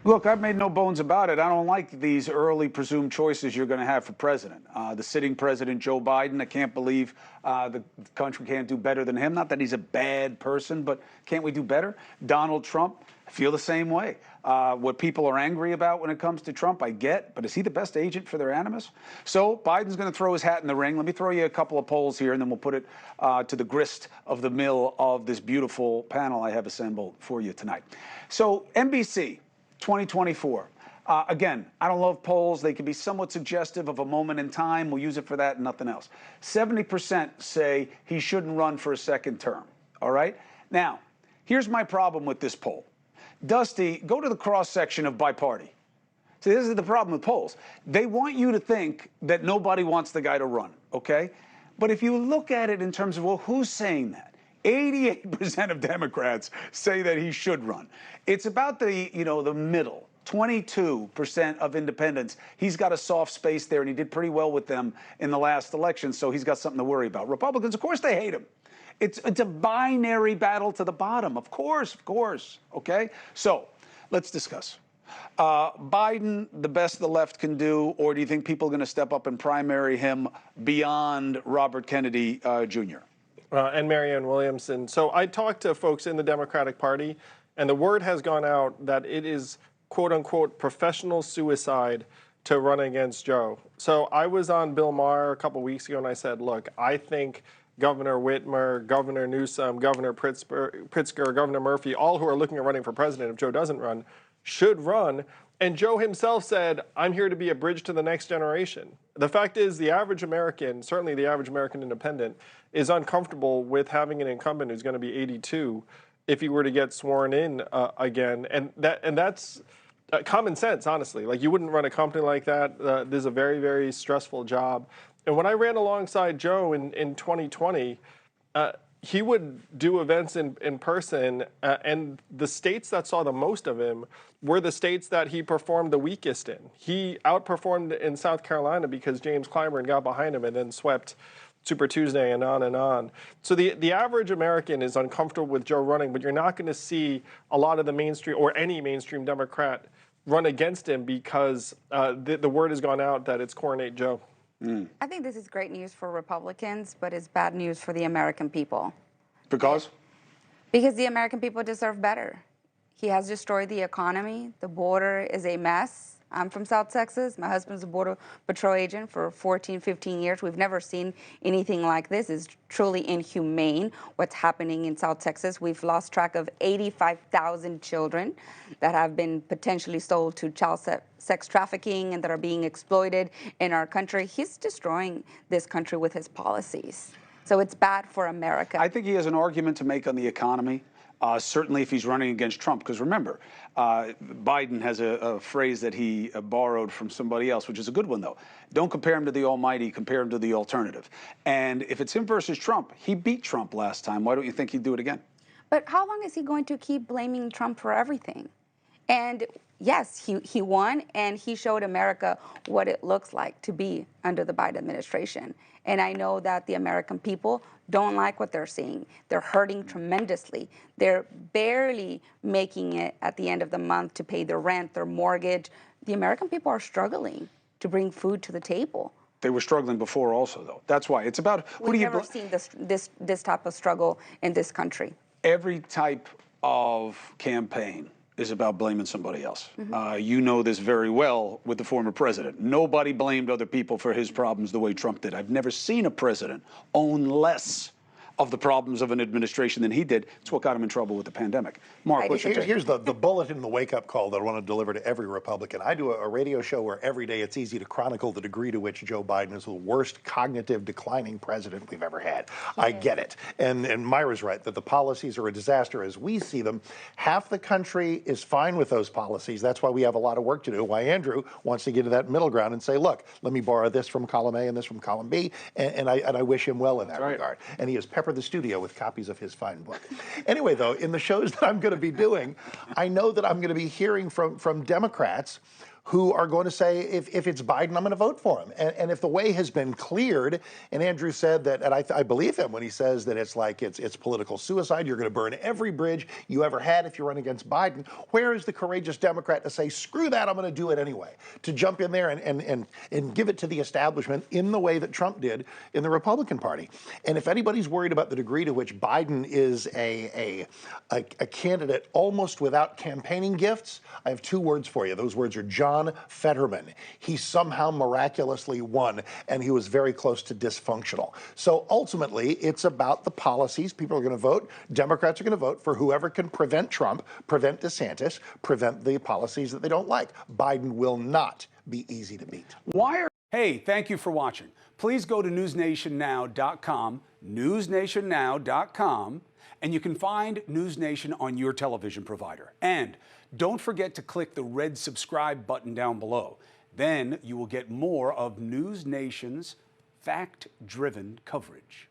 Look, I've made no bones about it. I don't like these early presumed choices you're going to have for president. The sitting president, Joe Biden, I can't believe the country can't do better than him. Not that he's a bad person, but can't we do better? Donald Trump, I feel the same way. What people are angry about when it comes to Trump, I get, but is he the best agent for their animus? So Biden's going to throw his hat in the ring. Let me throw you a couple of polls here, and then we'll put it to the grist of the mill of this beautiful panel I have assembled for you tonight. So NBC. 2024. Again, I don't love polls. They can be somewhat suggestive of a moment in time. We'll use it for that and nothing else. 70% say he shouldn't run for a second term. All right? Now, here's my problem with this poll. Dusty, go to the cross-section of bi-party. See, this is the problem with polls. They want you to think that nobody wants the guy to run, okay? But if you look at it in terms of, well, who's saying that? 88% of Democrats say that he should run. It's about the middle. 22% of independents. He's got a soft space there, and he did pretty well with them in the last election, so he's got something to worry about. Republicans, of course, they hate him. It's a binary battle to the bottom. Of course, okay? So let's discuss. Biden, the best the left can do, or do you think people are going to step up and primary him beyond Robert Kennedy Jr.? And Marianne Williamson. So I talked to folks in the Democratic Party, and the word has gone out that it is, quote unquote, professional suicide to run against Joe. So I was on Bill Maher a couple weeks ago, and I said, look, I think Governor Whitmer, Governor Newsom, Governor Pritzker, Governor Murphy, all who are looking at running for president if Joe doesn't run, should run. And Joe himself said, I'm here to be a bridge to the next generation. The fact is, the average American, certainly the average American independent, is uncomfortable with having an incumbent who's going to be 82 if he were to get sworn in again. And that's common sense, honestly. Like, you wouldn't run a company like that. This is a very, very stressful job. And when I ran alongside Joe in 2020, he would do events in person, and the states that saw the most of him were the states that he performed the weakest in. He outperformed in South Carolina because James Clyburn got behind him and then swept Super Tuesday and on and on. So the average American is uncomfortable with Joe running, but you're not going to see a lot of the mainstream or any mainstream Democrat run against him because the word has gone out that it's coronate Joe. I think this is great news for Republicans, but it's bad news for the American people. Because? Because the American people deserve better. He has destroyed the economy. The border is a mess. I'm from South Texas. My husband's a Border Patrol agent for 14, 15 years. We've never seen anything like this. It's truly inhumane what's happening in South Texas. We've lost track of 85,000 children that have been potentially sold to child sex trafficking and that are being exploited in our country. He's destroying this country with his policies. So it's bad for America. I think he has an argument to make on the economy. Certainly if he's running against Trump, because remember, Biden has a phrase that he borrowed from somebody else, which is a good one, though. Don't compare him to the almighty, compare him to the alternative. And if it's him versus Trump, he beat Trump last time. Why don't you think he'd do it again? But how long is he going to keep blaming Trump for everything? And yes, he won, and he showed America what it looks like to be under the Biden administration. And I know that the American people don't like what they're seeing. They're hurting tremendously. They're barely making it at the end of the month to pay their rent, their mortgage. The American people are struggling to bring food to the table. They were struggling before also, though. That's why. It's about who do you... We've never seen this type of struggle in this country. Every type of campaign is about blaming somebody else. You know this very well with the former president. Nobody blamed other people for his problems the way Trump did. I've never seen a president own less of the problems of an administration than he did. It's what got him in trouble with the pandemic. Mark, what's your take? Here's the bulletin, the wake-up call that I want to deliver to every Republican. I do a radio show where every day it's easy to chronicle the degree to which Joe Biden is the worst cognitive declining president we've ever had. I get it. And Mayra's right, that the policies are a disaster as we see them. Half the country is fine with those policies. That's why we have a lot of work to do. Why Andrew wants to get to that middle ground and say, look, let me borrow this from column A and this from column B. And I wish him well in that regard. And he has peppered the studio with copies of his fine book. Anyway, though, in the shows that I'm going to be doing, I know that I'm going to be hearing from Democrats who are going to say, if it's Biden, I'm going to vote for him. And if the way has been cleared, and Andrew said that, and I believe him when he says that it's like it's political suicide, you're going to burn every bridge you ever had if you run against Biden, where is the courageous Democrat to say, screw that, I'm going to do it anyway, to jump in there and give it to the establishment in the way that Trump did in the Republican Party? And if anybody's worried about the degree to which Biden is a candidate almost without campaigning gifts, I have two words for you. Those words are John Fetterman. He somehow miraculously won, and he was very close to dysfunctional. So ultimately, it's about the policies. People are going to vote. Democrats are going to vote for whoever can prevent Trump, prevent DeSantis, prevent the policies that they don't like. Biden will not be easy to beat. Hey, thank you for watching. Please go to newsnationnow.com, newsnationnow.com, and you can find NewsNation on your television provider. And don't forget to click the red subscribe button down below. Then you will get more of NewsNation's fact-driven coverage.